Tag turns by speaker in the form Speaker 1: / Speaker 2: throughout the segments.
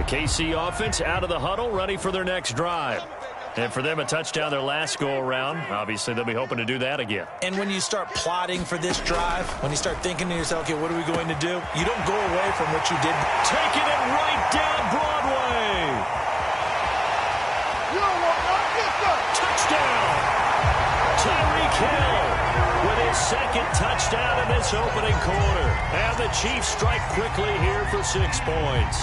Speaker 1: KC offense out of the huddle, ready for their next drive. And for them, a touchdown their last go-around. Obviously, they'll be hoping to do that again.
Speaker 2: And when you start plotting for this drive, when you start thinking to yourself, okay, what are we going to do? You don't go away from what you did.
Speaker 1: Taking it right down Broadway. Touchdown. Tyreek Hill with his second touchdown in this opening quarter. And the Chiefs strike quickly here for 6 points.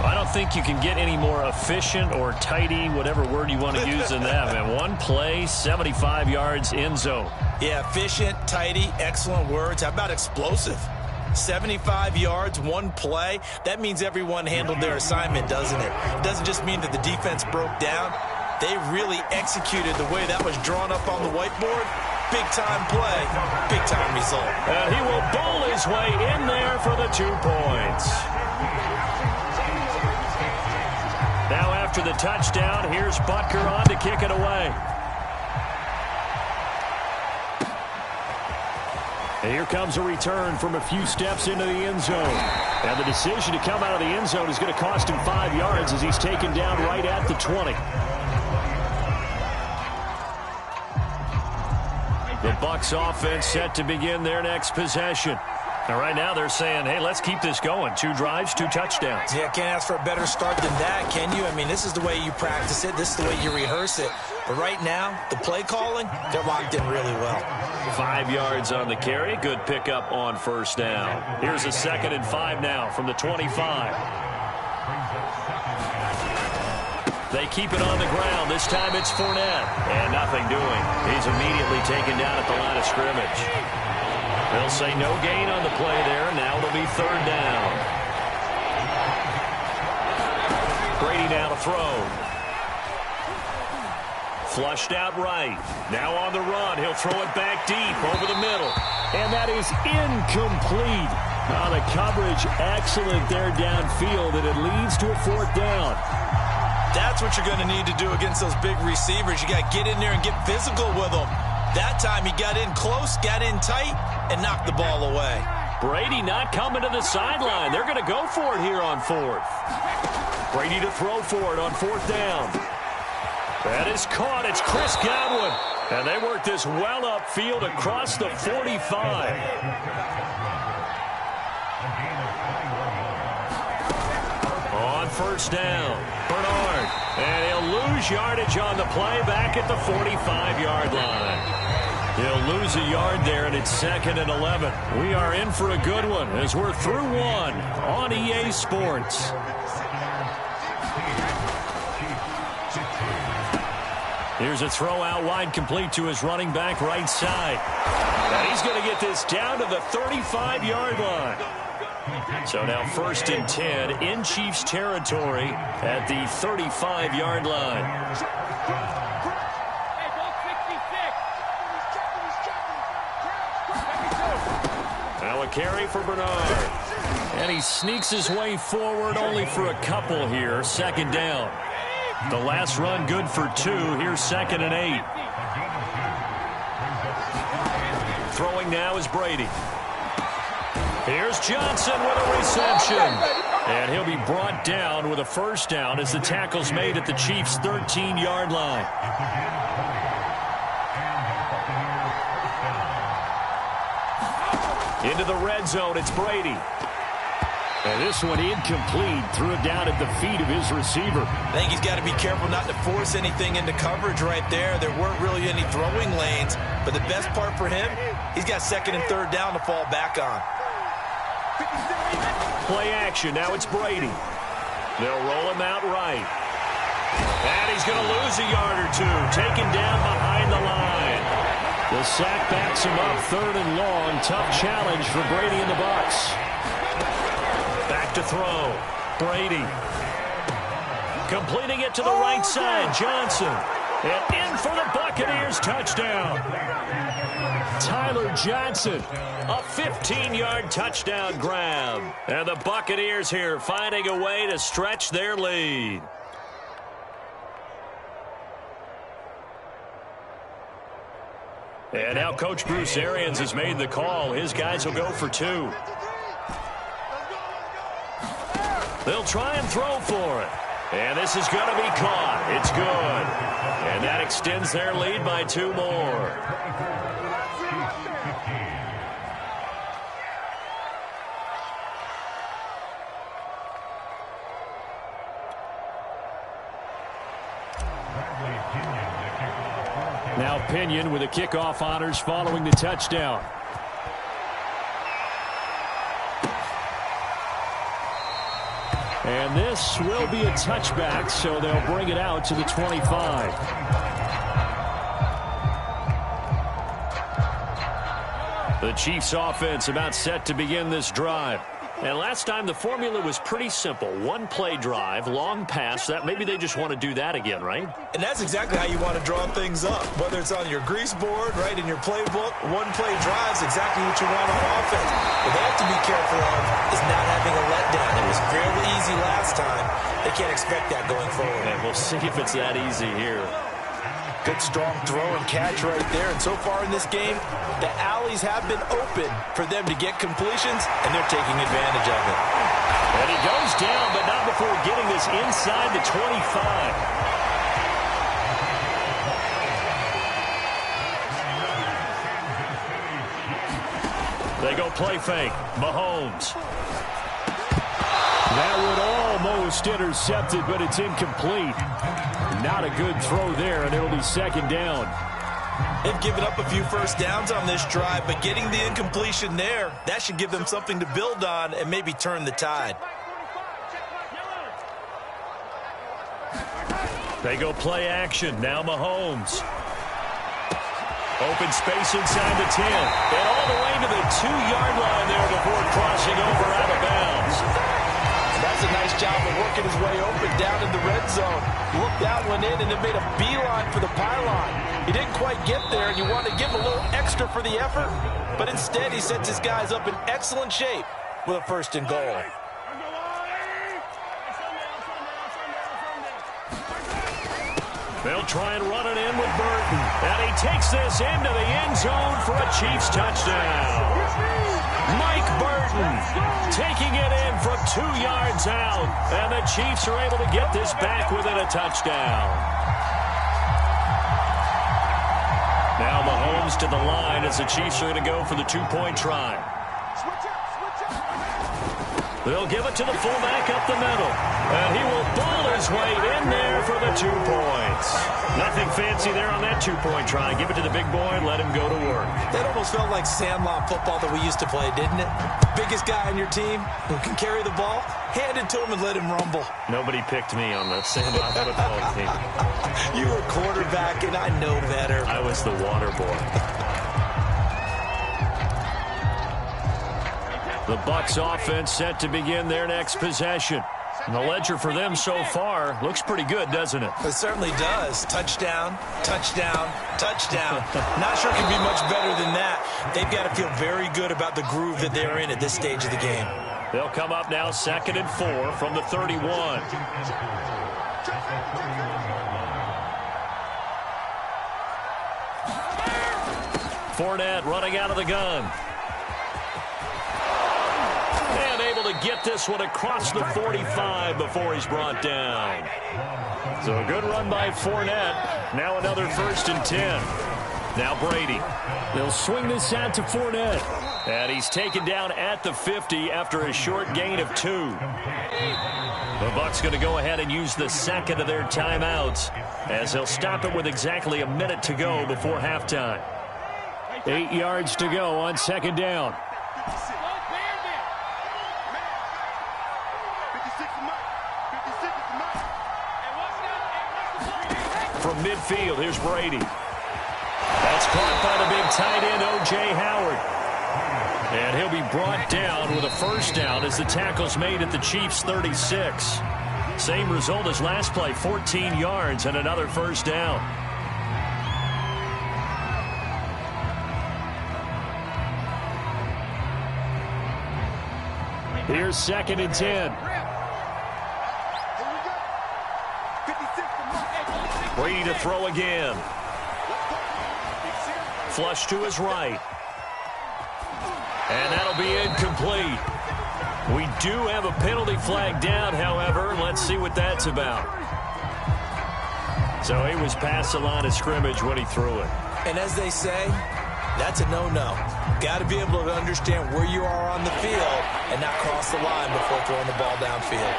Speaker 1: I don't think you can get any more efficient or tidy, whatever word you want to use than that, man. One play, 75 yards, end zone.
Speaker 2: Yeah, efficient, tidy, excellent words. How about explosive? 75 yards, one play. That means everyone handled their assignment, doesn't it? It doesn't just mean that the defense broke down. They really executed the way that was drawn up on the whiteboard. Big-time play, big-time result.
Speaker 1: And he will bowl his way in there for the 2 points. Now after the touchdown, here's Butker on to kick it away. And here comes a return from a few steps into the end zone. And the decision to come out of the end zone is going to cost him 5 yards as he's taken down right at the 20. The Bucs offense set to begin their next possession. And right now they're saying, hey, let's keep this going. 2 drives, 2 touchdowns.
Speaker 2: Yeah, can't ask for a better start than that, can you? I mean, this is the way you practice it. This is the way you rehearse it. But right now, the play calling, they're locked in really well.
Speaker 1: 5 yards on the carry. Good pickup on first down. Here's a 2nd and 5 now from the 25. They keep it on the ground. This time it's Fournette. And nothing doing. He's immediately taken down at the line of scrimmage. They'll say no gain on the play there. Now it'll be 3rd down. Brady now to throw. Flushed out right. Now on the run. He'll throw it back deep over the middle. And that is incomplete. The coverage excellent there downfield, and it leads to a 4th down.
Speaker 2: That's what you're going to need to do against those big receivers. You got to get in there and get physical with them. That time he got in close, got in tight, and knocked the ball away.
Speaker 1: Brady not coming to the sideline. They're going to go for it here on 4th. Brady to throw for it on 4th down. That is caught. It's Chris Godwin. And they work this well upfield across the 45. On 1st down, Bernard. And he'll lose yardage on the play back at the 45-yard line. He'll lose a yard there, and it's 2nd and 11. We are in for a good one as we're through 1 on EA Sports. Here's a throw out wide, complete to his running back right side. And he's going to get this down to the 35-yard line. So now 1st and 10 in Chiefs territory at the 35-yard line. Now a carry for Bernard. And he sneaks his way forward only for a couple here. 2nd down. The last run good for 2. Here's 2nd and 8. Throwing now is Brady. Here's Johnson with a reception. And he'll be brought down with a 1st down as the tackle's made at the Chiefs' 13-yard line. Into the red zone, it's Brady. And this one incomplete. Threw it down at the feet of his receiver.
Speaker 2: I think he's got to be careful not to force anything into coverage right there. There weren't really any throwing lanes. But the best part for him, he's got 2nd and 3rd down to fall back on.
Speaker 1: Play action. Now it's Brady. They'll roll him out right. And he's going to lose a yard or 2. Taken down behind the line. The sack backs him up 3rd and long. Tough challenge for Brady and the Bucs. Back to throw. Brady. Completing it to the right side. Johnson. And in for the Buccaneers touchdown. Tyler Johnson. A 15-yard touchdown grab. And the Buccaneers here finding a way to stretch their lead. And now Coach Bruce Arians has made the call. His guys will go for 2. They'll try and throw for it. And this is going to be caught. It's good. And that extends their lead by 2 more. Now Pinion with the kickoff honors following the touchdown. And this will be a touchback, so they'll bring it out to the 25. The Chiefs offense about set to begin this drive. And last time the formula was pretty simple. 1-play drive, long pass. That maybe they just want to do that again, right?
Speaker 2: And that's exactly how you want to draw things up. Whether it's on your grease board, right, in your playbook, 1-play drive is exactly what you want on offense. What they have to be careful of is not having a letdown. It was fairly easy last time. They can't expect that going forward.
Speaker 1: And we'll see if it's that easy here.
Speaker 2: Good strong throw and catch right there. And so far in this game, the alleys have been open for them to get completions, and they're taking advantage of it.
Speaker 1: And he goes down, but not before getting this inside the 25. They go play fake. Mahomes. That would almost intercept it, but it's incomplete. Not a good throw there, and it'll be second down.
Speaker 2: They've given up a few first downs on this drive, but getting the incompletion there, that should give them something to build on and maybe turn the tide.
Speaker 1: They go play action. Now Mahomes. Open space inside the 10. And all the way to the 2-yard line there before crossing over out of bounds.
Speaker 2: That's a nice job of working his way open down in the red zone. Looked that one in and then made a beeline for the pylon. He didn't quite get there, and you want to give him a little extra for the effort, but instead he sets his guys up in excellent shape with a 1st and goal.
Speaker 1: They'll try and run it in with Burton. And he takes this into the end zone for a Chiefs touchdown. Mike Burton taking it in from 2 yards out. And the Chiefs are able to get this back within a touchdown. Now Mahomes to the line as the Chiefs are going to go for the 2-point try. They'll give it to the fullback up the middle. And he will ball his way in there for the 2 points. Nothing fancy there on that 2-point try. Give it to the big boy and let him go to work.
Speaker 2: That almost felt like Sandlot football that we used to play, didn't it? Biggest guy on your team who can carry the ball, hand it to him and let him rumble.
Speaker 1: Nobody picked me on the Sandlot football team.
Speaker 2: You were quarterback, and I know better.
Speaker 1: I was the water boy. The Bucs offense set to begin their next possession. And the ledger for them so far looks pretty good, doesn't it?
Speaker 2: It certainly does. Touchdown, touchdown, touchdown. Not sure it can be much better than that. They've got to feel very good about the groove that they're in at this stage of the game.
Speaker 1: They'll come up now 2nd and 4 from the 31. Fournette running out of the gun. And able to get this one across the 45 before he's brought down. So a good run by Fournette. Now another 1st and 10. Now Brady. They'll swing this out to Fournette. And he's taken down at the 50 after a short gain of 2. The Bucs going to go ahead and use the 2nd of their timeouts as they'll stop it with exactly a minute to go before halftime. 8 yards to go on 2nd down. From midfield, here's Brady. That's caught by the big tight end, O.J. Howard. And he'll be brought down with a 1st down as the tackle's made at the Chiefs' 36. Same result as last play, 14 yards and another 1st down. Here's 2nd and 10. Brady to throw again. Flush to his right. And that'll be incomplete. We do have a penalty flag down, however. Let's see what that's about. So he was past the line of scrimmage when he threw it.
Speaker 2: And as they say, that's a no-no. Got to be able to understand where you are on the field and not cross the line before throwing the ball downfield.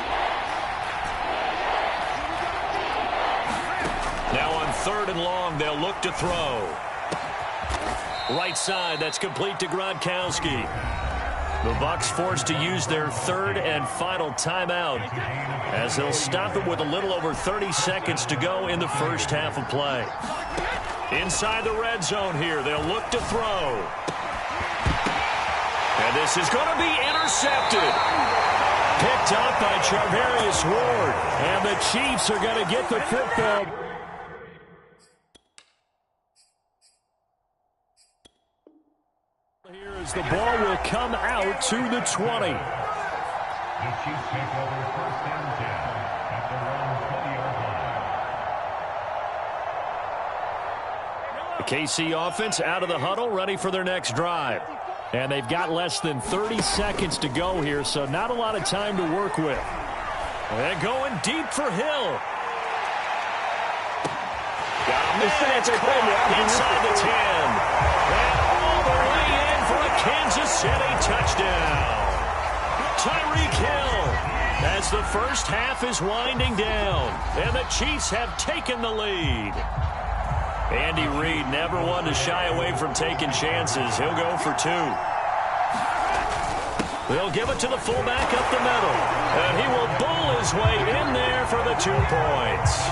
Speaker 1: Now on 3rd and long, they'll look to throw. Right side, that's complete to Gronkowski. The Bucs forced to use their 3rd and final timeout as they'll stop it with a little over 30 seconds to go in the first half of play. Inside the red zone here, they'll look to throw. And this is going to be intercepted. Picked up by Charvarius Ward. And the Chiefs are going to get the football. Here as the ball will come out to the 20.
Speaker 3: The Chiefs take over 1st and 10 at their own 20-yard line.
Speaker 1: The KC offense out of the huddle, ready for their next drive. And they've got less than 30 seconds to go here, so not a lot of time to work with. And going deep for Hill. It's caught inside the 10. And all the way in for a Kansas City touchdown. Tyreek Hill as the first half is winding down. And the Chiefs have taken the lead. Andy Reid never one to shy away from taking chances. He'll go for 2. They'll give it to the fullback up the middle. And he will bull his way in there for the 2 points.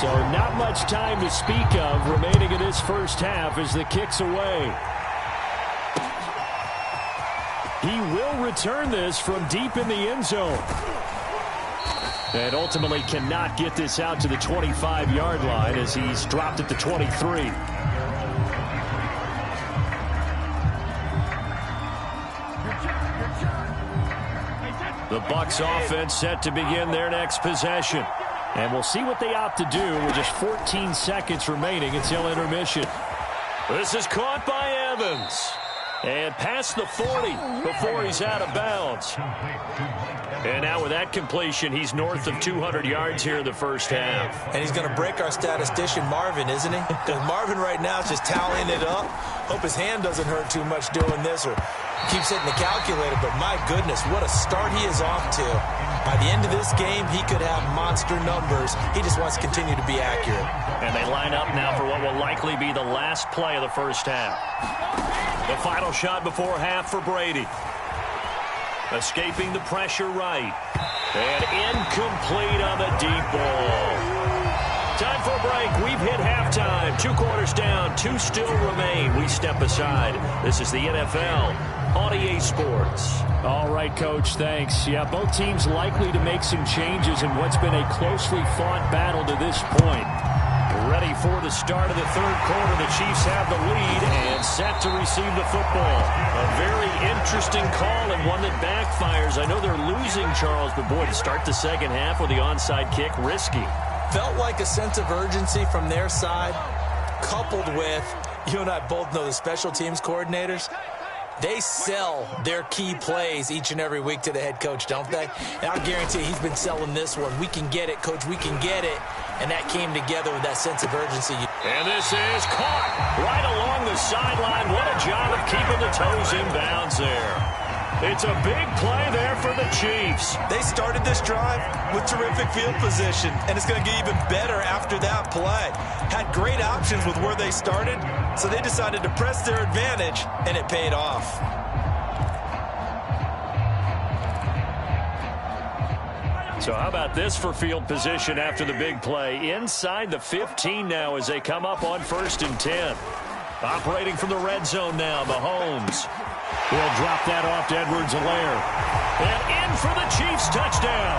Speaker 1: So not much time to speak of remaining in this first half as the kick's away. He will return this from deep in the end zone. And ultimately cannot get this out to the 25-yard line as he's dropped at the 23. The Bucs offense set to begin their next possession. And we'll see what they opt to do with just 14 seconds remaining until intermission. This is caught by Evans. And past the 40 before he's out of bounds. And now with that completion, he's north of 200 yards here in the first half.
Speaker 2: And he's going to break our statistician Marvin, isn't he? Because Marvin right now is just tallying it up. Hope his hand doesn't hurt too much doing this or keeps hitting the calculator. But my goodness, what a start he is off to. By the end of this game, he could have monster numbers. He just wants to continue to be accurate.
Speaker 1: And they line up now for what will likely be the last play of the first half. The final shot before half for Brady. Escaping the pressure right. And incomplete on the deep ball. Time for a break. We've hit halftime. 2 quarters down. 2 still remain. We step aside. This is the NFL on EA Sports. All right, Coach, thanks. Yeah, both teams likely to make some changes in what's been a closely fought battle to this point. Ready for the start of the 3rd quarter. The Chiefs have the lead and set to receive the football. A very interesting call and one that backfires. I know they're losing, Charles, but boy, to start the second half with the onside kick, risky.
Speaker 2: Felt like a sense of urgency from their side, coupled with, you and I both know the special teams coordinators. They sell their key plays each and every week to the head coach, don't they? And I guarantee he's been selling this one. We can get it, Coach. We can get it. And that came together with that sense of urgency.
Speaker 1: And this is caught right along the sideline. What a job of keeping the toes in bounds there. It's a big play there for the Chiefs.
Speaker 2: They started this drive with terrific field position, and it's going to get even better after that play. Had great options with where they started, so they decided to press their advantage, and it paid off.
Speaker 1: So how about this for field position after the big play? Inside the 15 now as they come up on 1st and 10. Operating from the red zone now, Mahomes. He'll drop that off to Edwards-Helaire. And in for the Chiefs touchdown.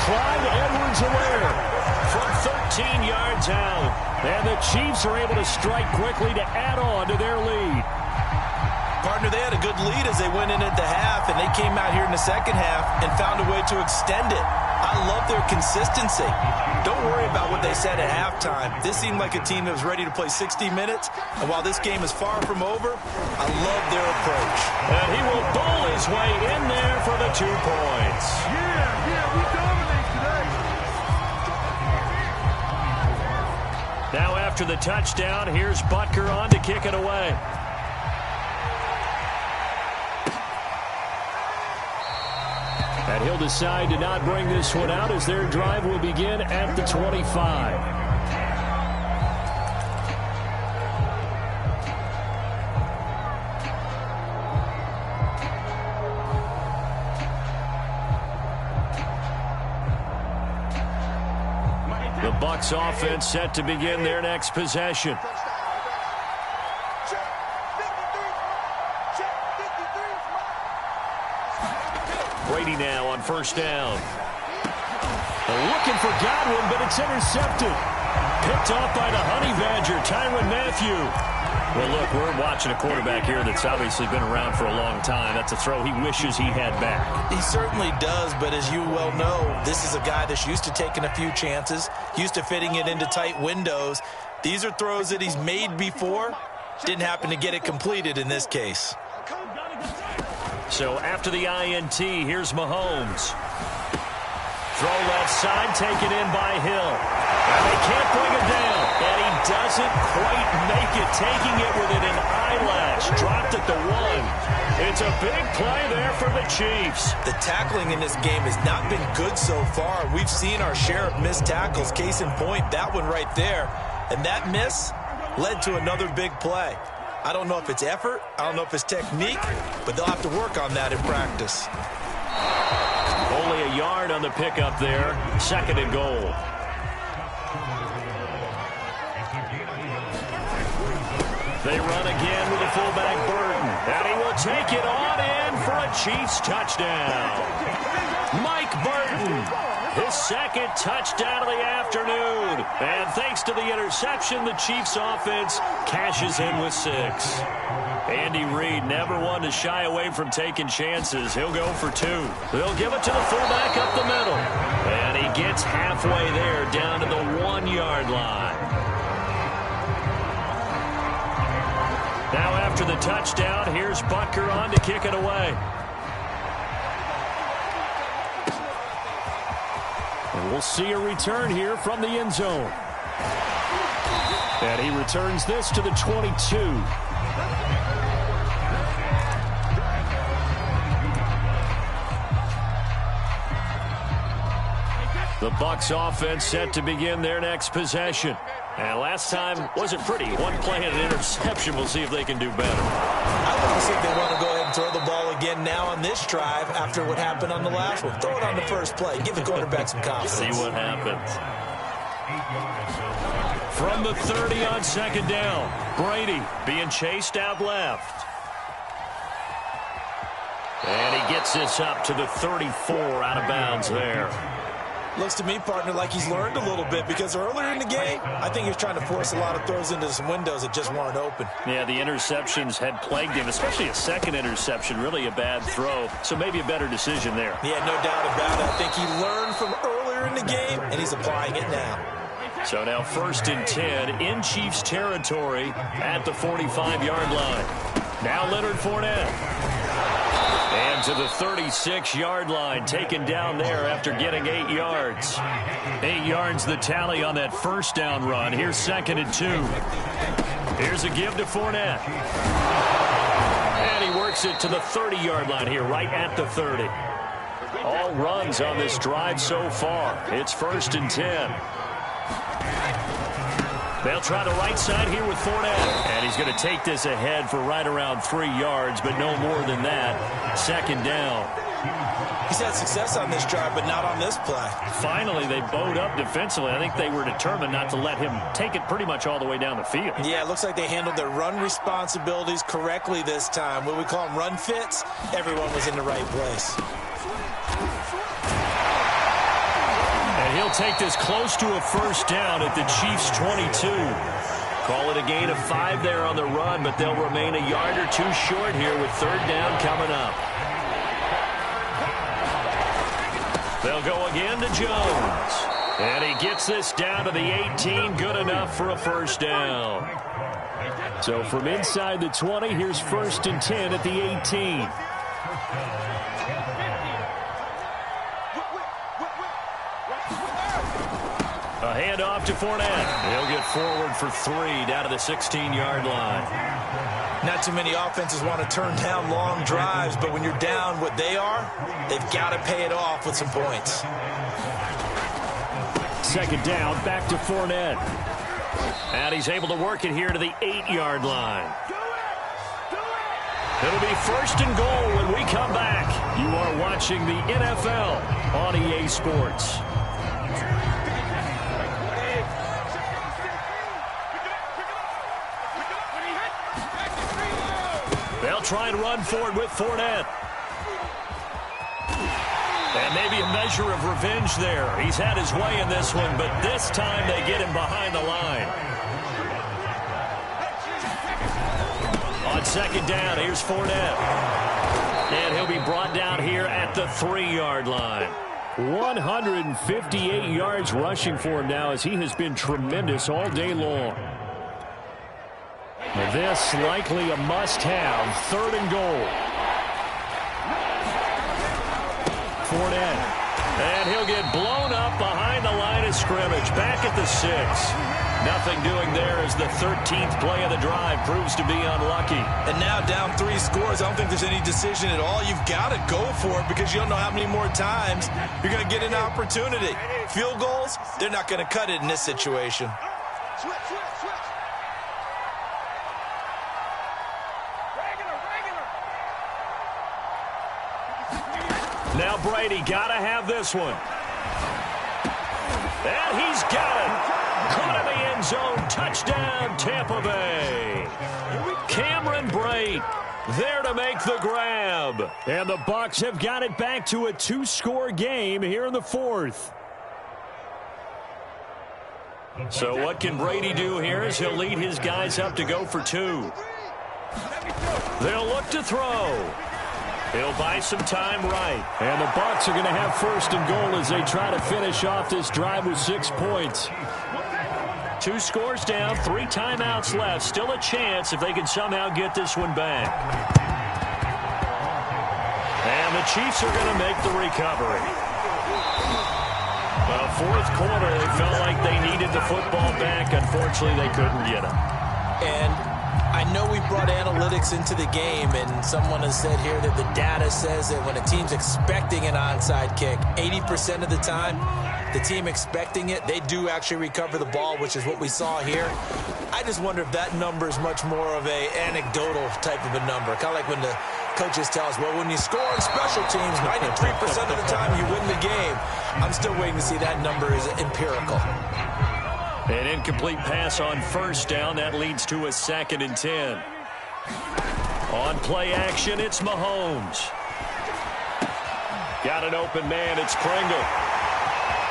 Speaker 1: Clyde Edwards-Helaire from 13 yards out. And the Chiefs are able to strike quickly to add on to their lead.
Speaker 2: Partner, they had a good lead as they went in at the half, and they came out here in the second half and found a way to extend it. I love their consistency. Don't worry about what they said at halftime. This seemed like a team that was ready to play 60 minutes. And while this game is far from over, I love their approach.
Speaker 1: And he will bowl his way in there for the 2 points.
Speaker 4: Yeah, we dominate today.
Speaker 1: Now after the touchdown, here's Butker on to kick it away. And he'll decide to not bring this one out as their drive will begin at the 25. The Bucs offense set to begin their next possession. Brady now on first down. Looking for Godwin, but it's intercepted. Picked off by the Honey Badger, Tyrann Mathieu. Well, look, we're watching a quarterback here that's obviously been around for a long time. That's a throw he wishes he had back.
Speaker 2: He certainly does, but as you well know, this is a guy that's used to taking a few chances, used to fitting it into tight windows. These are throws that he's made before. Didn't happen to get it completed in this case.
Speaker 1: So after the INT, here's Mahomes. Throw left side, taken in by Hill. And they can't bring it down. And he doesn't quite make it, taking it within an eyelash. Dropped at the 1. It's a big play there for the Chiefs.
Speaker 2: The tackling in this game has not been good so far. We've seen our share of missed tackles. Case in point, that one right there. And that miss led to another big play. I don't know if it's effort, I don't know if it's technique, but they'll have to work on that in practice.
Speaker 1: Only a yard on the pickup there. 2nd and goal. They run again with the fullback Burton. And he will take it on in for a Chiefs touchdown. Mike Burton, his 2nd touchdown of the afternoon. And thanks to the interception, the Chiefs offense cashes in with 6. Andy Reid never one to shy away from taking chances. He'll go for 2. They'll give it to the fullback up the middle. And he gets halfway there down to the 1-yard line. Now after the touchdown, here's Butker on to kick it away. And we'll see a return here from the end zone. And he returns this to the 22. The Bucs offense set to begin their next possession. And last time wasn't pretty. One play and an interception. We'll see if they can do better.
Speaker 2: I want to see if they want to go ahead and throw the ball again now on this drive after what happened on the last one. Throw it on the first play. Give the quarterback some confidence.
Speaker 1: See what happens. From the 30 on 2nd down. Brady being chased out left. And he gets this up to the 34 out of bounds there.
Speaker 2: Looks to me, partner, like he's learned a little bit because earlier in the game, I think he was trying to force a lot of throws into some windows that just weren't open.
Speaker 1: Yeah, the interceptions had plagued him, especially a 2nd interception, really a bad throw. So maybe a better decision there.
Speaker 2: Yeah, no doubt about it. I think he learned from earlier in the game, and he's applying it now.
Speaker 1: So now 1st and 10 in Chiefs territory at the 45-yard line. Now Leonard Fournette. And to the 36-yard line, taken down there after getting 8 yards. 8 yards the tally on that first down run. Here's 2nd and 2. Here's a give to Fournette. And he works it to the 30-yard line here, right at the 30. All runs on this drive so far. It's 1st and 10. They'll try the right side here with Fournette. And he's going to take this ahead for right around 3 yards, but no more than that. 2nd down.
Speaker 2: He's had success on this drive, but not on this play.
Speaker 1: Finally, they bowed up defensively. I think they were determined not to let him take it pretty much all the way down the field.
Speaker 2: Yeah, it looks like they handled their run responsibilities correctly this time. What we call them run fits, everyone was in the right place.
Speaker 1: And he'll take this close to a first down at the Chiefs' 22. Call it a gain of 5 there on the run, but they'll remain a yard or 2 short here with 3rd down coming up. They'll go again to Jones. And he gets this down to the 18. Good enough for a first down. So from inside the 20, here's 1st and 10 at the 18. A handoff to Fournette. He'll get forward for 3 down to the 16-yard line.
Speaker 2: Not too many offenses want to turn down long drives, but when you're down what they are, they've got to pay it off with some points.
Speaker 1: 2nd down, back to Fournette. And he's able to work it here to the 8-yard line. It'll be 1st and goal when we come back. You are watching the NFL on EA Sports. They'll try and run for it with Fournette. And maybe a measure of revenge there. He's had his way in this one, but this time they get him behind the line. On 2nd down, here's Fournette. And he'll be brought down here at the 3-yard line. 158 yards rushing for him now as he has been tremendous all day long. This likely a must-have. 3rd and goal. Fournette. And he'll get blown up behind the line of scrimmage. Back at the 6. Nothing doing there as the 13th play of the drive proves to be unlucky.
Speaker 2: And now down 3 scores. I don't think there's any decision at all. You've got to go for it because you don't know how many more times you're going to get an opportunity. Field goals, they're not going to cut it in this situation.
Speaker 4: Switch.
Speaker 1: Now Brady got to have this one. And he's got it. Caught in the end zone. Touchdown, Tampa Bay. Cameron Brate there to make the grab. And the Bucs have got it back to a 2-score game here in the 4th. So what can Brady do here as he'll lead his guys up to go for 2. They'll look to throw. He'll buy some time right. And the Bucs are going to have 1st and goal as they try to finish off this drive with 6 points. 2 scores down, 3 timeouts left. Still a chance if they can somehow get this one back. And the Chiefs are going to make the recovery. Well, 4th quarter, they felt like they needed the football back. Unfortunately, they couldn't get it.
Speaker 2: And I know we brought analytics into the game, and someone has said here that the data says that when a team's expecting an onside kick, 80% of the time, the team expecting it, they do actually recover the ball, which is what we saw here. I just wonder if that number is much more of a anecdotal type of a number. Kind of like when the coaches tell us, well, when you score on special teams, 93% of the time you win the game. I'm still waiting to see that number is empirical.
Speaker 1: An incomplete pass on 1st down. That leads to a 2nd and 10. On play action, it's Mahomes. Got an open man. It's Pringle.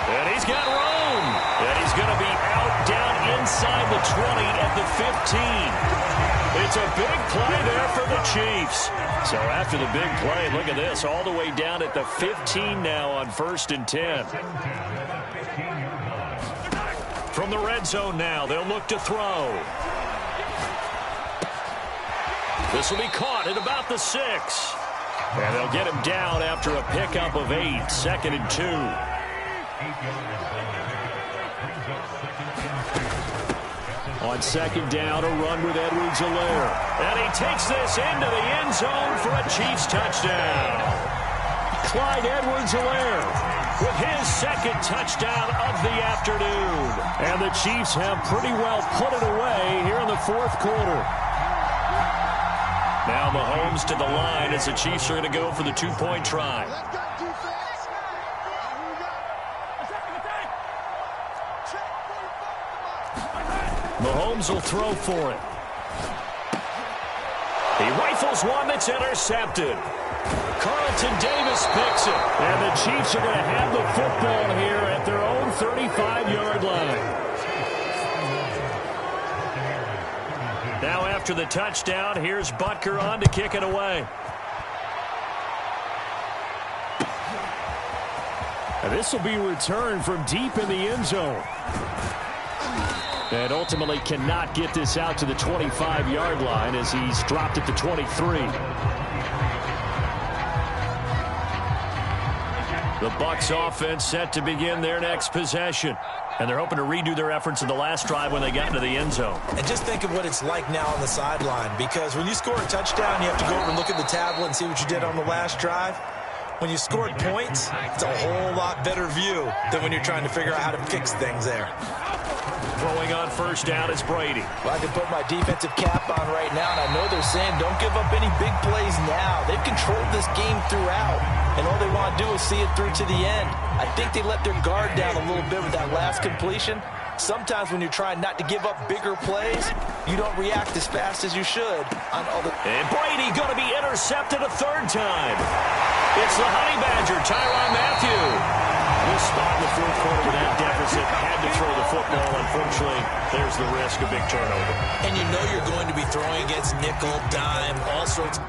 Speaker 1: And he's got room. And he's going to be out down inside the 20 at the 15. It's a big play there for the Chiefs. So after the big play, look at this. All the way down at the 15 now on 1st and 10. From the red zone now, they'll look to throw. This will be caught at about the 6. And they'll get him down after a pickup of 8. 2nd and 2. On 2nd down, a run with Edwards-Helaire. And he takes this into the end zone for a Chiefs touchdown. Clyde Edwards-Helaire with his 2nd touchdown of the afternoon. And the Chiefs have pretty well put it away here in the 4th quarter. Now Mahomes to the line as the Chiefs are going to go for the 2-point try. Mahomes will throw for it. He rifles one that's intercepted. Carlton Davis picks it. And the Chiefs are going to have the football here at their own 35-yard line. Now after the touchdown, here's Butker on to kick it away. And this will be returned from deep in the end zone. And ultimately cannot get this out to the 25-yard line as he's dropped at the 23. The Bucs offense set to begin their next possession. And they're hoping to redo their efforts in the last drive when they got into the end zone.
Speaker 2: And just think of what it's like now on the sideline, because when you score a touchdown, you have to go over and look at the tablet and see what you did on the last drive. When you scored points, it's a whole lot better view than when you're trying to figure out how to fix things there.
Speaker 1: Throwing on first down is Brady.
Speaker 2: Well, I can put my defensive cap on right now, and I know they're saying don't give up any big plays now. They've controlled this game throughout, and all they want to do is see it through to the end. I think they let their guard down a little bit with that last completion. Sometimes when you're trying not to give up bigger plays, you don't react as fast as you should.
Speaker 1: And Brady going to be intercepted a third time. It's the Honey Badger, Tyrann Mathieu. This spot in the fourth quarter with that deficit, had to throw the football. Unfortunately, there's the risk of big turnover.
Speaker 2: And you know you're going to be throwing against nickel, dime, all sorts.